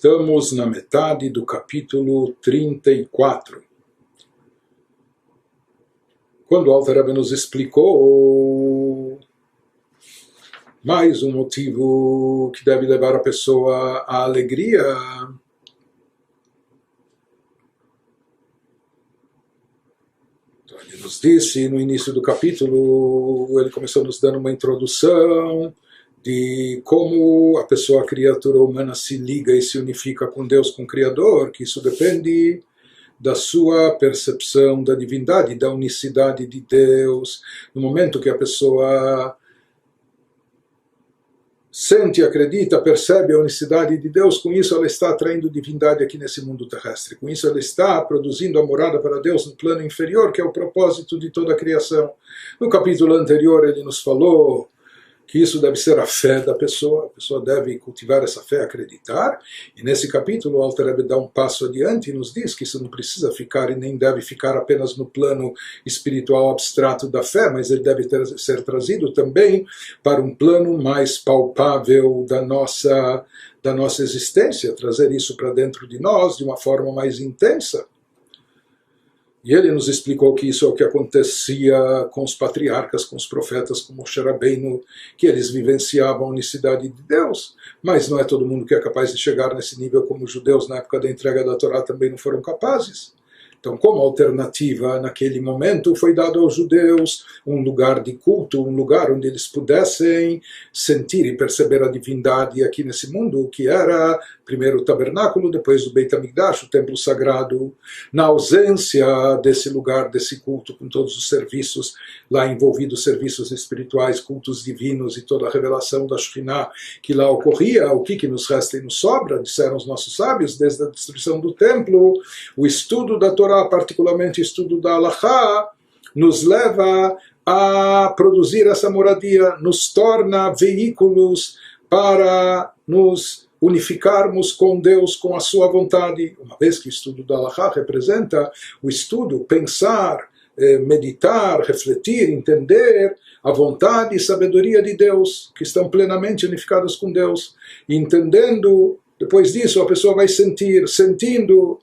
Estamos na metade do capítulo 34. Quando o Alter Rebbe nos explicou mais um motivo que deve levar a pessoa à alegria, então ele nos disse no início do capítulo, ele começou nos dando uma introdução de como a pessoa, a criatura humana, se liga e se unifica com Deus, com o Criador, que isso depende da sua percepção da divindade, da unicidade de Deus. No momento que a pessoa sente, acredita, percebe a unicidade de Deus, com isso ela está atraindo divindade aqui nesse mundo terrestre. Com isso ela está produzindo a morada para Deus no plano inferior, que é o propósito de toda a criação. No capítulo anterior ele nos falou que isso deve ser a fé da pessoa. A pessoa deve cultivar essa fé, acreditar. E nesse capítulo o Alter Rebbe dá um passo adiante e nos diz que isso não precisa ficar e nem deve ficar apenas no plano espiritual abstrato da fé, mas ele deve ser trazido também para um plano mais palpável da nossa existência, trazer isso para dentro de nós de uma forma mais intensa. E ele nos explicou que isso é o que acontecia com os patriarcas, com os profetas, como Moshe Rabbeinu, que eles vivenciavam a unicidade de Deus, mas não é todo mundo que é capaz de chegar nesse nível, como os judeus na época da entrega da Torá também não foram capazes. Então, como alternativa, naquele momento, foi dado aos judeus um lugar de culto, um lugar onde eles pudessem sentir e perceber a divindade aqui nesse mundo, que era primeiro o tabernáculo, depois o Beit HaMikdash, o templo sagrado. Na ausência desse lugar, desse culto, com todos os serviços lá envolvidos, serviços espirituais, cultos divinos e toda a revelação da Shekhinah que lá ocorria, o que nos resta e nos sobra, disseram os nossos sábios, desde a destruição do templo, o estudo da Torá, particularmente o estudo da Halachá, nos leva a produzir essa moradia, nos torna veículos para nos unificarmos com Deus, com a sua vontade, uma vez que o estudo da Halachá representa o estudo, pensar, meditar, refletir, entender a vontade e sabedoria de Deus, que estão plenamente unificadas com Deus, e entendendo, depois disso a pessoa vai sentindo,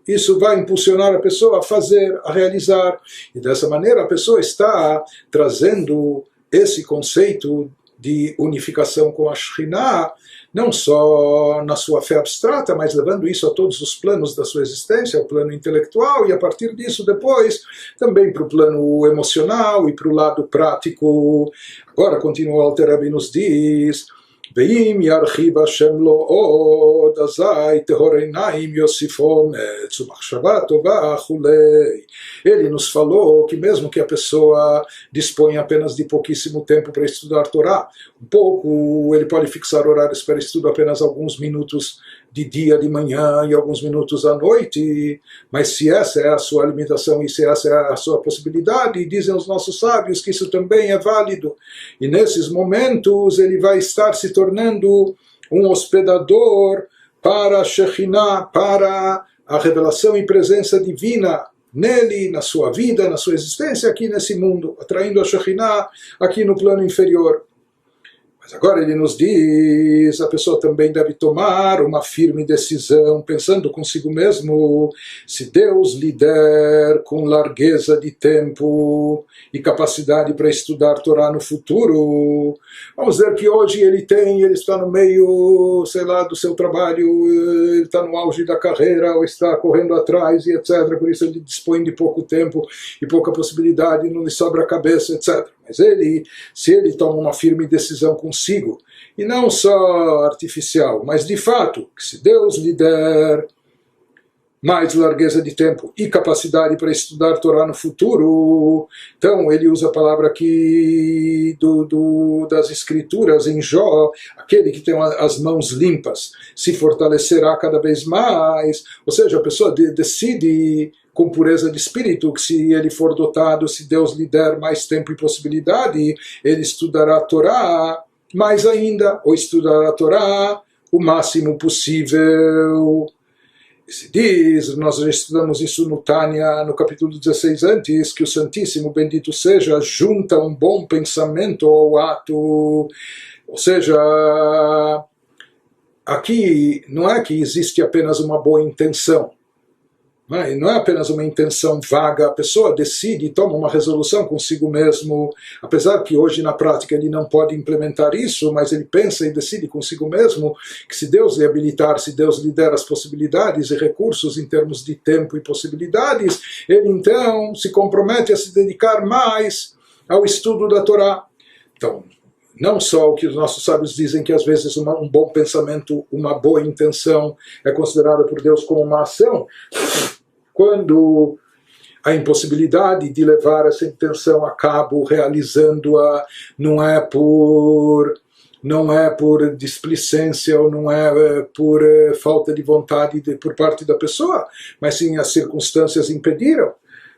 isso vai impulsionar a pessoa a fazer, a realizar, e dessa maneira a pessoa está trazendo esse conceito de unificação com a Shekhinah, não só na sua fé abstrata, mas levando isso a todos os planos da sua existência, o plano intelectual, e a partir disso depois também para o plano emocional e para o lado prático. Agora continua o Alter Rebbe e nos diz: ואם ירחיב השם לו עוד, אזי טהור עיניים יוסיפו אומץ ומחשבה טובה וכולי. Ele nos falou que mesmo que a pessoa disponha apenas de pouquíssimo tempo para estudar Torá, um pouco, ele pode fixar horários para estudo apenas alguns minutos de dia, de manhã e alguns minutos à noite, mas se essa é a sua limitação e se essa é a sua possibilidade, dizem os nossos sábios que isso também é válido, e nesses momentos ele vai estar se tornando um hospedador para a Shekhinah, para a revelação e presença divina nele, na sua vida, na sua existência aqui nesse mundo, atraindo a Shekhinah aqui no plano inferior. Mas agora ele nos diz, a pessoa também deve tomar uma firme decisão, pensando consigo mesmo, se Deus lhe der com largueza de tempo e capacidade para estudar Torá no futuro, vamos dizer que hoje ele está no meio, sei lá, do seu trabalho, ele está no auge da carreira, ou está correndo atrás e etc, por isso ele dispõe de pouco tempo e pouca possibilidade, não lhe sobra a cabeça, etc. Mas se ele toma uma firme decisão consigo, e não só artificial, mas de fato, que se Deus lhe der mais largueza de tempo e capacidade para estudar Torá no futuro, então ele usa a palavra aqui das escrituras em Jó, aquele que tem as mãos limpas se fortalecerá cada vez mais, ou seja, a pessoa decide com pureza de espírito, que se ele for dotado, se Deus lhe der mais tempo e possibilidade, ele estudará a Torá mais ainda, ou estudará a Torá o máximo possível. E se diz, nós já estudamos isso no Tânia, no capítulo 16 antes, que o Santíssimo, bendito seja, junta um bom pensamento ao ato, ou seja, aqui não é que existe apenas uma boa intenção. Não é apenas uma intenção vaga, a pessoa decide e toma uma resolução consigo mesmo, apesar que hoje na prática ele não pode implementar isso, mas ele pensa e decide consigo mesmo que se Deus lhe habilitar, se Deus lhe der as possibilidades e recursos em termos de tempo e possibilidades, ele então se compromete a se dedicar mais ao estudo da Torá. Então, não só o que os nossos sábios dizem que às vezes um bom pensamento, uma boa intenção é considerada por Deus como uma ação, quando a impossibilidade de levar essa intenção a cabo, realizando-a, não é por displicência ou não é por falta de vontade por parte da pessoa, mas sim as circunstâncias impediram.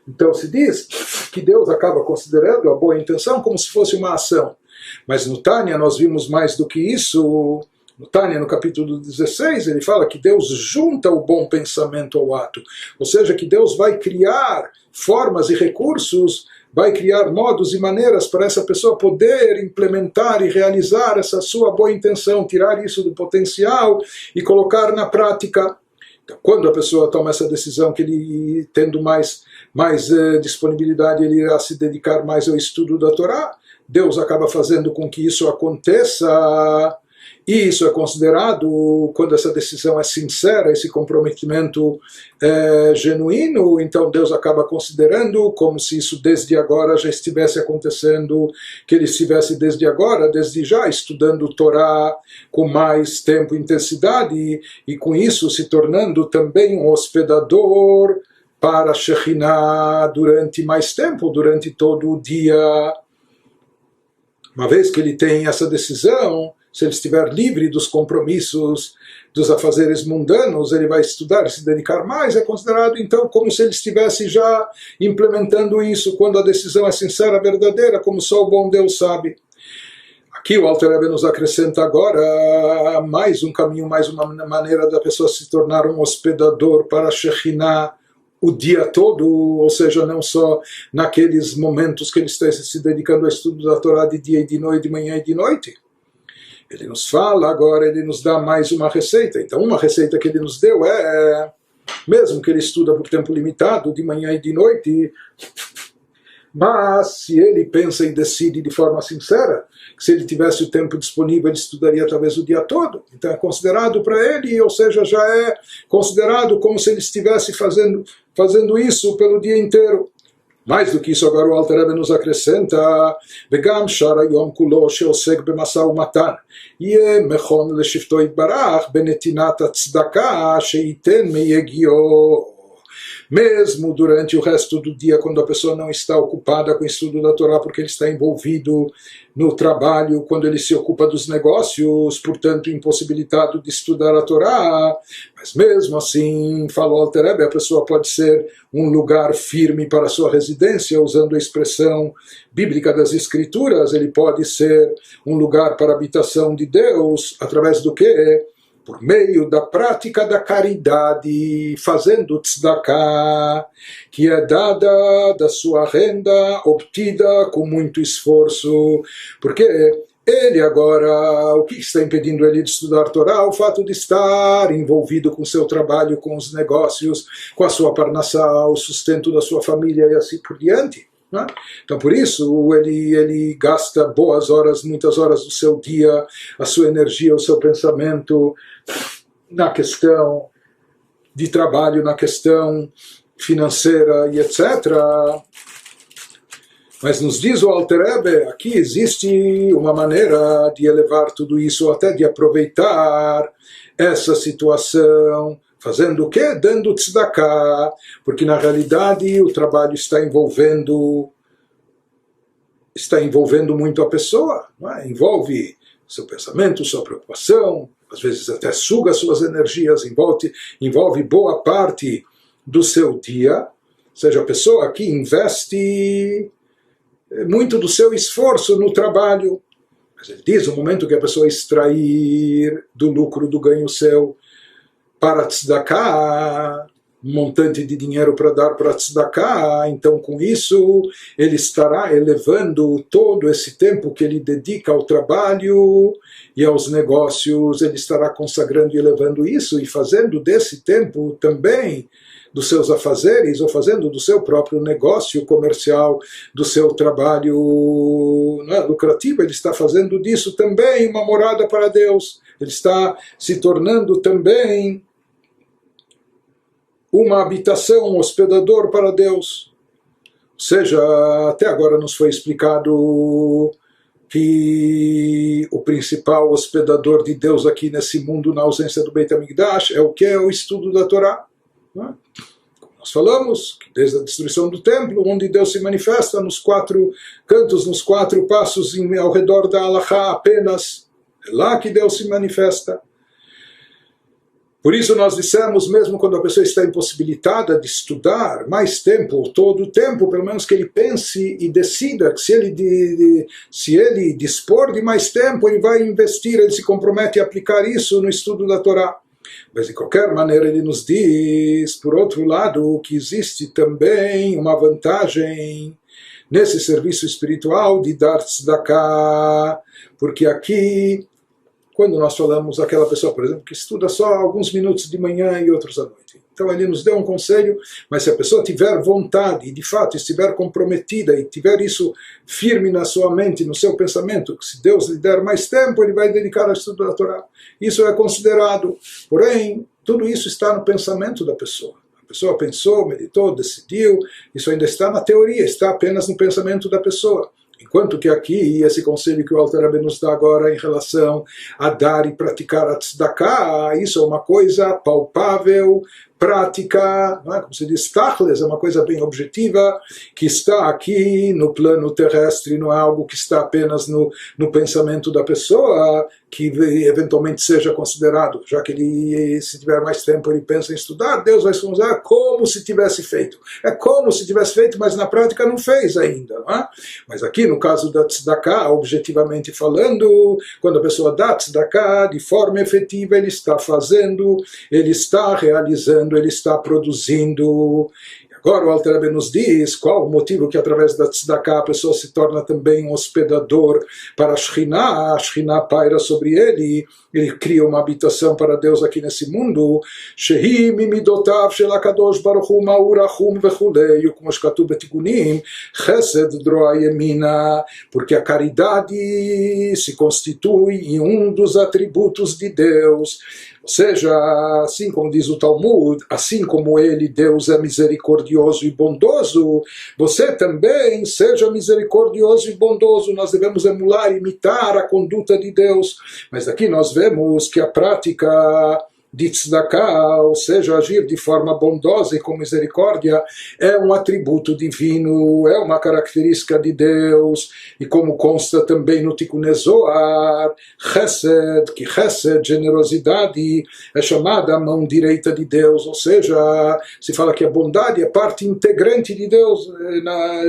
Então se diz que Deus acaba considerando a boa intenção como se fosse uma ação. Mas no Tânia nós vimos mais do que isso. No Tânia, no capítulo 16, ele fala que Deus junta o bom pensamento ao ato. Ou seja, que Deus vai criar formas e recursos, vai criar modos e maneiras para essa pessoa poder implementar e realizar essa sua boa intenção, tirar isso do potencial e colocar na prática. Então, quando a pessoa toma essa decisão, que ele, tendo mais disponibilidade, ele irá se dedicar mais ao estudo da Torá, Deus acaba fazendo com que isso aconteça. E isso é considerado, quando essa decisão é sincera, esse comprometimento é genuíno, então Deus acaba considerando como se isso desde agora já estivesse acontecendo, que ele estivesse desde agora, desde já, estudando Torá com mais tempo e intensidade, e com isso se tornando também um hospedador para Shekhinah durante mais tempo, durante todo o dia. Uma vez que ele tem essa decisão, se ele estiver livre dos compromissos, dos afazeres mundanos, ele vai estudar e se dedicar mais, é considerado então como se ele estivesse já implementando isso, quando a decisão é sincera, verdadeira, como só o bom Deus sabe. Aqui o Alter Rebbe nos acrescenta agora mais um caminho, mais uma maneira da pessoa se tornar um hospedador para Shekhinah o dia todo, ou seja, não só naqueles momentos que ele está se dedicando ao estudo da Torá de dia e de noite, de manhã e de noite. Ele nos fala agora, ele nos dá mais uma receita. Então, uma receita que ele nos deu é, mesmo que ele estuda por tempo limitado, de manhã e de noite, mas se ele pensa e decide de forma sincera, que se ele tivesse o tempo disponível, ele estudaria talvez o dia todo. Então é considerado para ele, ou seja, já é considerado como se ele estivesse fazendo isso pelo dia inteiro. Mais do que isso, agora o Alter Rebbe nos acrescenta וגם שאר היום כולו שעוסק במשא ומתן יהיה מכון לשבטו יתברך בנתינת הצדקה שייתן מיגיעו. Mesmo durante o resto do dia, quando a pessoa não está ocupada com o estudo da Torá, porque ele está envolvido no trabalho, quando ele se ocupa dos negócios, portanto impossibilitado de estudar a Torá, mas mesmo assim, fala o Alter Rebbe, a pessoa pode ser um lugar firme para a sua residência, usando a expressão bíblica das Escrituras, ele pode ser um lugar para a habitação de Deus, através do quê? Por meio da prática da caridade, fazendo tzedakah, que é dada da sua renda, obtida com muito esforço, porque ele agora, o que está impedindo ele de estudar Torá? O fato de estar envolvido com seu trabalho, com os negócios, com a sua parnassá, o sustento da sua família e assim por diante. Então por isso ele gasta boas horas, muitas horas do seu dia, a sua energia, o seu pensamento na questão de trabalho, na questão financeira e etc. Mas nos diz o Alter Rebbe, aqui existe uma maneira de elevar tudo isso, até de aproveitar essa situação. Fazendo o quê? Dando tzedakah, porque na realidade o trabalho está envolvendo muito a pessoa, não é? Envolve seu pensamento, sua preocupação, às vezes até suga suas energias, envolve boa parte do seu dia, ou seja, a pessoa aqui investe muito do seu esforço no trabalho. Mas ele diz, o momento que a pessoa extrair do lucro, do ganho seu, para tzedakah, montante de dinheiro para dar para tzedakah, então com isso ele estará elevando todo esse tempo que ele dedica ao trabalho e aos negócios, ele estará consagrando e elevando isso e fazendo desse tempo também dos seus afazeres, ou fazendo do seu próprio negócio comercial, do seu trabalho lucrativo, ele está fazendo disso também uma morada para Deus, ele está se tornando também uma habitação, um hospedador para Deus. Ou seja, até agora nos foi explicado que o principal hospedador de Deus aqui nesse mundo, na ausência do Beit HaMikdash, é o que? É o estudo da Torá. Como nós falamos, que desde a destruição do templo, onde Deus se manifesta nos 4 cantos, nos 4 passos ao redor da Halachá apenas, é lá que Deus se manifesta. Por isso nós dissemos, mesmo quando a pessoa está impossibilitada de estudar mais tempo, todo o tempo, pelo menos que ele pense e decida que se ele dispor de mais tempo, ele vai investir, ele se compromete a aplicar isso no estudo da Torá. Mas de qualquer maneira ele nos diz, por outro lado, que existe também uma vantagem nesse serviço espiritual de dar tzedakah, porque aqui, quando nós falamos aquela pessoa, por exemplo, que estuda só alguns minutos de manhã e outros à noite. Então ele nos deu um conselho, mas se a pessoa tiver vontade e de fato estiver comprometida e tiver isso firme na sua mente, no seu pensamento, que se Deus lhe der mais tempo, ele vai dedicar ao estudo da Torá. Isso é considerado. Porém, tudo isso está no pensamento da pessoa. A pessoa pensou, meditou, decidiu, isso ainda está na teoria, está apenas no pensamento da pessoa. Enquanto que aqui, esse conselho que o Alter Rebbe nos dá agora em relação a dar e praticar a tzedakah, isso é uma coisa palpável, prática, não é? Como se diz, tachles, é uma coisa bem objetiva, que está aqui no plano terrestre, não é algo que está apenas no pensamento da pessoa, que eventualmente seja considerado, já que ele, se tiver mais tempo, ele pensa em estudar, Deus vai se usar como se tivesse feito. É como se tivesse feito, mas na prática não fez ainda. Não é? Mas aqui, no caso da tzedakah, objetivamente falando, quando a pessoa dá tzedakah, de forma efetiva, ele está fazendo, ele está realizando, ele está produzindo. Agora o Alter Rebbe nos diz qual o motivo que através da tzedakah a pessoa se torna também um hospedador para a Shekhinah paira sobre ele cria uma habitação para Deus aqui nesse mundo, Shehi mimidotav shel HaKadosh Baruch Hu ma'u rachum vechulei, como shkatuv betikunim, chesed droa yemina, porque a caridade se constitui em um dos atributos de Deus. Ou seja, assim como diz o Talmud, assim como ele, Deus, é misericordioso e bondoso, você também seja misericordioso e bondoso. Nós devemos emular, imitar a conduta de Deus. Mas aqui nós vemos que a prática de tzedakah, ou seja, agir de forma bondosa e com misericórdia, é um atributo divino, é uma característica de Deus, e como consta também no Tikkun Zohar, chesed, que chesed, generosidade, é chamada a mão direita de Deus, ou seja, se fala que a bondade é parte integrante de Deus,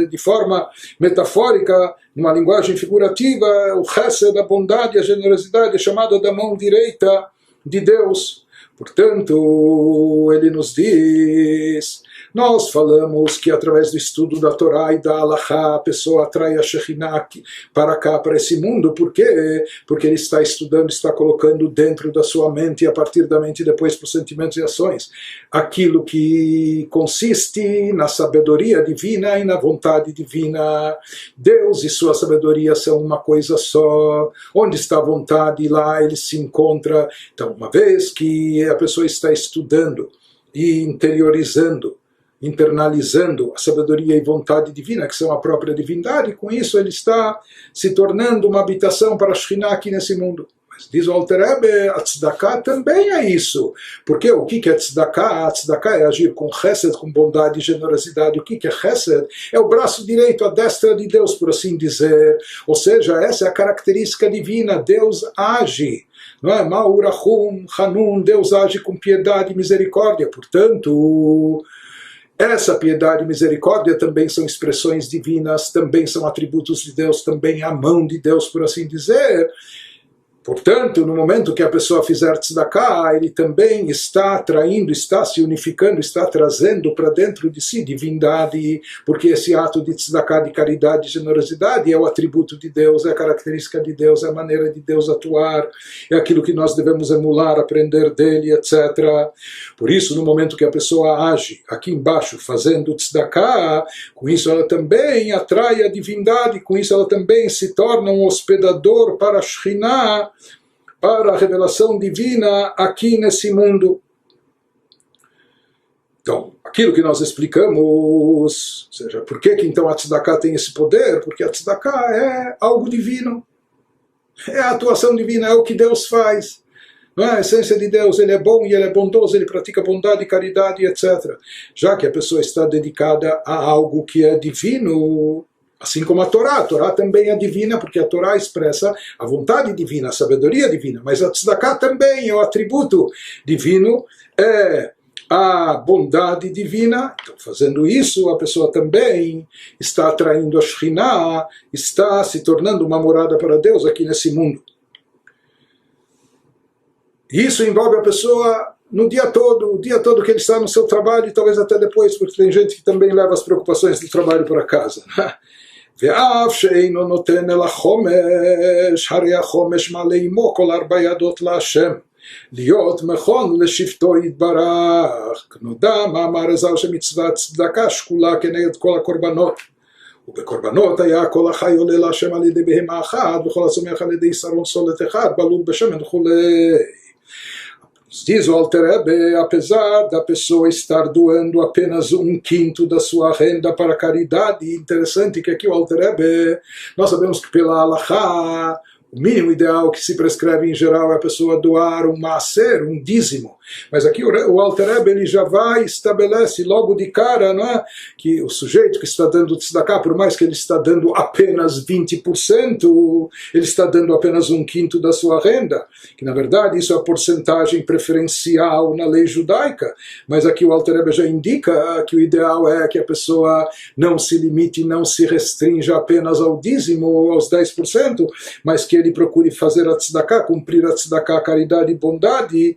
de forma metafórica, numa linguagem figurativa, o chesed, a bondade, a generosidade é chamada da mão direita de Deus. Portanto, ele nos diz, nós falamos que através do estudo da Torá e da Halachá a pessoa atrai a Shekhinah para cá, para esse mundo. Por quê? Porque ele está estudando, está colocando dentro da sua mente e a partir da mente depois para os sentimentos e ações aquilo que consiste na sabedoria divina e na vontade divina. Deus e sua sabedoria são uma coisa só. Onde está a vontade, lá ele se encontra. Então, uma vez que a pessoa está estudando e interiorizando, internalizando a sabedoria e vontade divina, que são a própria divindade, com isso ele está se tornando uma habitação para a Shekhinah aqui nesse mundo. Mas diz o Alter Rebbe, a tzedakah também é isso. Porque o que é tzedakah? A tzedakah é agir com chesed, com bondade e generosidade. O que é chesed? É o braço direito, a destra de Deus, por assim dizer. Ou seja, essa é a característica divina. Deus age. Não é? Ma'u rachum, hanun, Deus age com piedade e misericórdia. Portanto, essa piedade e misericórdia também são expressões divinas, também são atributos de Deus, também a mão de Deus, por assim dizer. Portanto, no momento que a pessoa fizer tzedakah, ele também está atraindo, está se unificando, está trazendo para dentro de si divindade, porque esse ato de tzedakah, de caridade, de generosidade, é o atributo de Deus, é a característica de Deus, é a maneira de Deus atuar, é aquilo que nós devemos emular, aprender dele, etc. Por isso, no momento que a pessoa age aqui embaixo, fazendo tzedakah, com isso ela também atrai a divindade, com isso ela também se torna um hospedador para a Shekhinah, para a revelação divina aqui nesse mundo. Então, aquilo que nós explicamos, ou seja, por que então a tzedakah tem esse poder? Porque a tzedakah é algo divino, é a atuação divina, é o que Deus faz. Não é? A essência de Deus, ele é bom e ele é bondoso, ele pratica bondade, caridade, etc. Já que a pessoa está dedicada a algo que é divino, assim como a Torá também é divina, porque a Torá expressa a vontade divina, a sabedoria divina, mas a tzedakah também é o atributo divino, é a bondade divina. Então, fazendo isso, a pessoa também está atraindo a Shekhinah, está se tornando uma morada para Deus aqui nesse mundo. Isso envolve a pessoa no dia todo, o dia todo que ele está no seu trabalho e talvez até depois, porque tem gente que também leva as preocupações do trabalho para casa. ואף שאינו נותן אל החומש, הרי החומש מלא עמו כל 4 ידות להשם, להיות מכון לשבטו יתברך, כנודע מאמר הז"ל שמצוות צדקה שקולה כנגד כל הקורבנות, ובקורבנות היה כל החי עולה להשם על ידי בהמה אחת, וכל הצומח על ידי שרון סולת אחד, בלול בשמן וכולי. Diz o Alter Rebbe, apesar da pessoa estar doando apenas 1/5 da sua renda para caridade, interessante que aqui o Alter Rebbe, nós sabemos que pela Halachá, o mínimo ideal que se prescreve em geral é a pessoa doar um maaser, um dízimo. Mas aqui o Alter Rebbe, ele já vai, estabelece logo de cara, não é? Que o sujeito que está dando tzedakah, por mais que ele está dando apenas 20%, ele está dando apenas 1/5 da sua renda, que na verdade isso é a porcentagem preferencial na lei judaica, mas aqui o Alter Rebbe já indica que o ideal é que a pessoa não se limite, não se restrinja apenas ao dízimo ou aos 10%, mas que ele procure fazer a tzedakah, cumprir a tzedakah, caridade e bondade,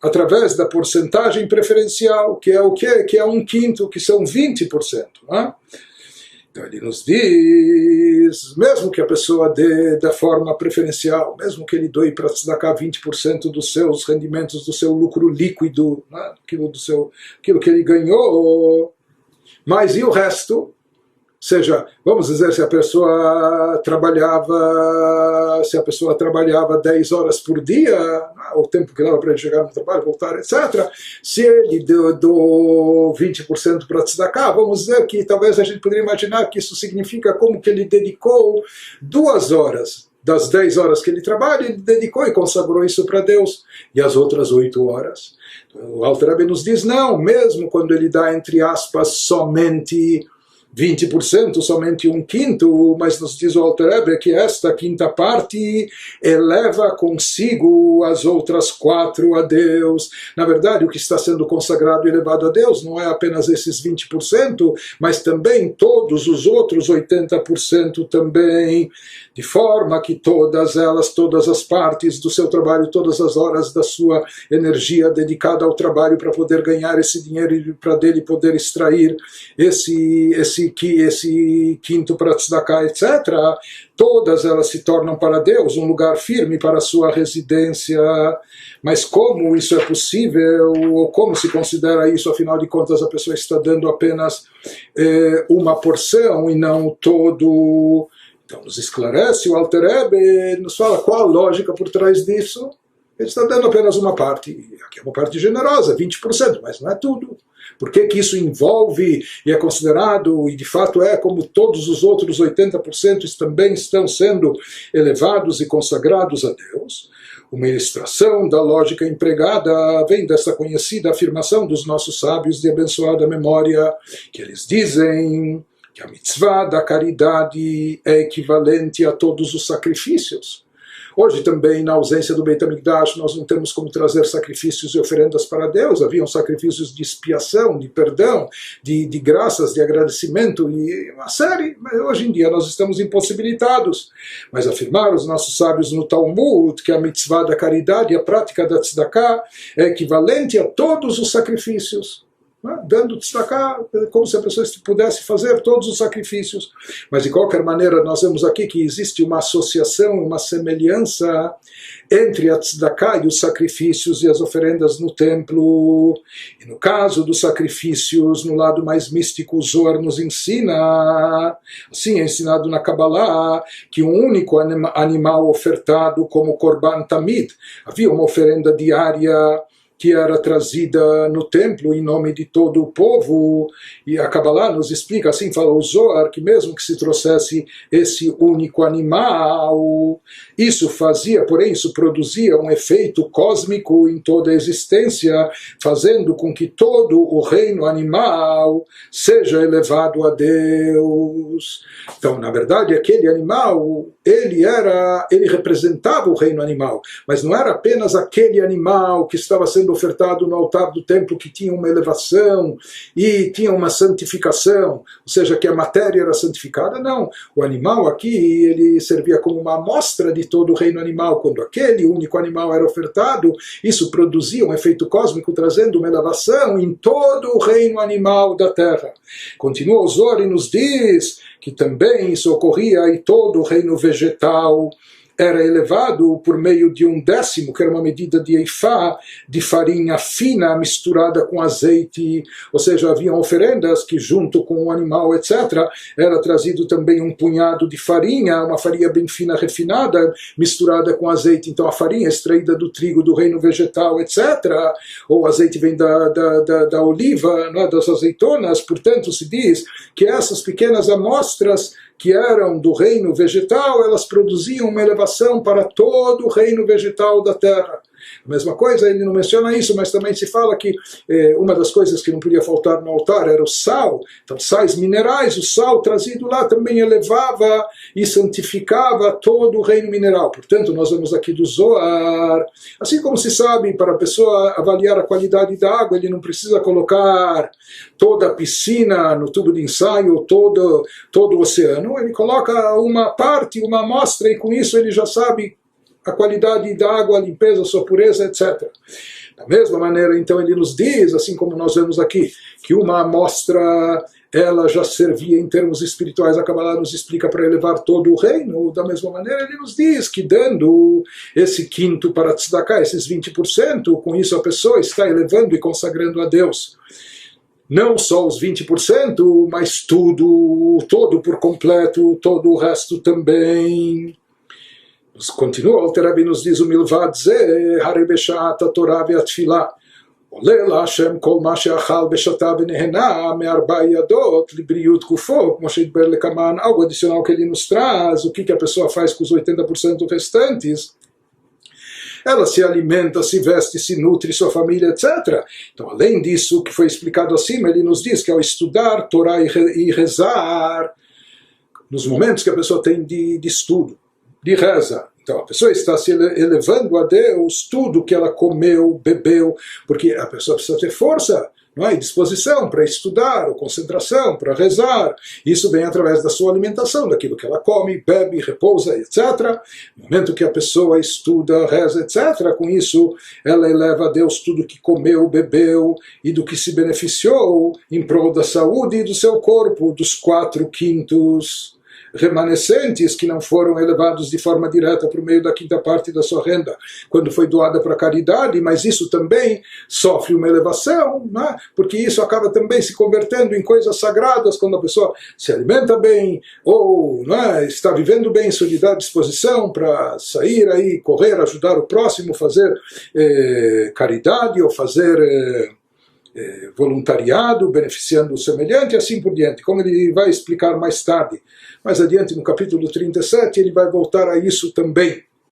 através da porcentagem preferencial, que é o quê? Que é 1/5, que são 20%. Né? Então ele nos diz, mesmo que a pessoa dê da forma preferencial, mesmo que ele doe para tzedakah 20% dos seus rendimentos, do seu lucro líquido, né? aquilo que ele ganhou, mas e o resto? Ou seja, vamos dizer, se a pessoa trabalhava 10 horas por dia, o tempo que dava para ele chegar no trabalho, voltar, etc. Se ele deu 20% para tzedakah, vamos dizer que talvez a gente poderia imaginar que isso significa como que ele dedicou 2 horas das 10 horas que ele trabalha, ele dedicou e consagrou isso para Deus, e as outras 8 horas. O Alter Rebbe nos diz, não, mesmo quando ele dá, entre aspas, somente 20%, somente 1/5, mas nos diz o Alter Rebbe que esta quinta parte eleva consigo as outras 4 a Deus. Na verdade, o que está sendo consagrado e elevado a Deus não é apenas esses 20%, mas também todos os outros 80% também, de forma que todas as partes do seu trabalho, todas as horas da sua energia dedicada ao trabalho para poder ganhar esse dinheiro e para dele poder extrair esse quinto para tzedakah, etc., todas elas se tornam para Deus um lugar firme para a sua residência. Mas como isso é possível, ou como se considera isso? Afinal de contas, a pessoa está dando apenas uma porção e não o todo. Então nos esclarece o Alter Rebbe, nos fala qual a lógica por trás disso. Ele está dando apenas uma parte, aqui é uma parte generosa, 20%, mas não é tudo. Por que isso envolve e é considerado, e de fato é, como todos os outros 80% também estão sendo elevados e consagrados a Deus? Uma ilustração da lógica empregada vem dessa conhecida afirmação dos nossos sábios de abençoada memória, que eles dizem que a mitzvah da caridade é equivalente a todos os sacrifícios. Hoje também, na ausência do Beit HaMikdash, nós não temos como trazer sacrifícios e oferendas para Deus. Haviam sacrifícios de expiação, de perdão, de graças, de agradecimento e uma série. Mas hoje em dia nós estamos impossibilitados. Mas afirmaram os nossos sábios no Talmud que a mitzvah da caridade, a prática da tzedakah, é equivalente a todos os sacrifícios. Dando tzedakah, como se a pessoa pudesse fazer todos os sacrifícios. Mas de qualquer maneira nós vemos aqui que existe uma associação, uma semelhança entre a tzedakah e os sacrifícios e as oferendas no templo. E no caso dos sacrifícios, no lado mais místico, o Zohar nos ensina, assim é ensinado na Kabbalah, que um único animal ofertado como Korban Tamid, havia uma oferenda diária que era trazida no templo em nome de todo o povo, e a Kabbalah nos explica, assim fala o Zohar, que mesmo que se trouxesse esse único animal, isso fazia, porém, isso produzia um efeito cósmico em toda a existência, fazendo com que todo o reino animal seja elevado a Deus. Então, na verdade, aquele animal, ele representava o reino animal, mas não era apenas aquele animal que estava sendo ofertado no altar do templo, que tinha uma elevação e tinha uma santificação, ou seja, que a matéria era santificada. Não, o animal aqui, ele servia como uma amostra de todo o reino animal. Quando aquele único animal era ofertado, isso produzia um efeito cósmico, trazendo uma elevação em todo o reino animal da terra. Continua o Zohar e nos diz que também isso ocorria em todo o reino vegetal, era elevado por meio de 1/10, que era uma medida de eifá, de farinha fina misturada com azeite, ou seja, haviam oferendas que junto com o animal, etc., era trazido também um punhado de farinha, uma farinha bem fina, refinada, misturada com azeite. Então a farinha extraída do trigo do reino vegetal, etc., ou o azeite vem da oliva, né, das azeitonas. Portanto, se diz que essas pequenas amostras que eram do reino vegetal, elas produziam uma elevação para todo o reino vegetal da terra. A mesma coisa, ele não menciona isso, mas também se fala que uma das coisas que não podia faltar no altar era o sal. Então, sais minerais, o sal trazido lá também elevava e santificava todo o reino mineral. Portanto, nós vemos aqui do Zohar, assim como se sabe, para a pessoa avaliar a qualidade da água, ele não precisa colocar toda a piscina no tubo de ensaio, todo o oceano, ele coloca uma parte, uma amostra, e com isso ele já sabe a qualidade da água, a limpeza, a sua pureza, etc. Da mesma maneira, então, ele nos diz, assim como nós vemos aqui, que uma amostra, ela já servia em termos espirituais, a Kabbalah nos explica, para elevar todo o reino. Da mesma maneira, ele nos diz que dando esse quinto para tzedakah, esses 20%, com isso a pessoa está elevando e consagrando a Deus não só os 20%, mas todo por completo, todo o resto também. Continua, o Alter Rebbe nos diz o Milvad Ze, Hari Beshat HaTorah ve'Atfilah, Ole Lashem kol ma she'achal beshata v'nehena me'arba yadot libriut gufo, como she'idber lekaman, algo adicional que ele nos traz, o que a pessoa faz com os 80% restantes. Ela se alimenta, se veste, se nutre, sua família, etc. Então, além disso que foi explicado acima, ele nos diz que ao estudar Torá e rezar, nos momentos que a pessoa tem de estudo, de reza, então a pessoa está se elevando a Deus, tudo que ela comeu, bebeu, porque a pessoa precisa ter força, não é? Disposição para estudar, ou concentração para rezar. Isso vem através da sua alimentação, daquilo que ela come, bebe, repousa, etc. No momento que a pessoa estuda, reza, etc., com isso ela eleva a Deus tudo que comeu, bebeu e do que se beneficiou em prol da saúde e do seu corpo, dos 4/5 remanescentes que não foram elevados de forma direta por meio da 5ª parte da sua renda, quando foi doada para a caridade, mas isso também sofre uma elevação, né? Porque isso acaba também se convertendo em coisas sagradas, quando a pessoa se alimenta bem, ou né, está vivendo bem, se dá disposição para sair aí, correr, ajudar o próximo, fazer caridade, ou fazer voluntariado, beneficiando o semelhante, e assim por diante, como ele vai explicar mais tarde. Mais adiante, no capítulo 37, ele vai voltar a isso também.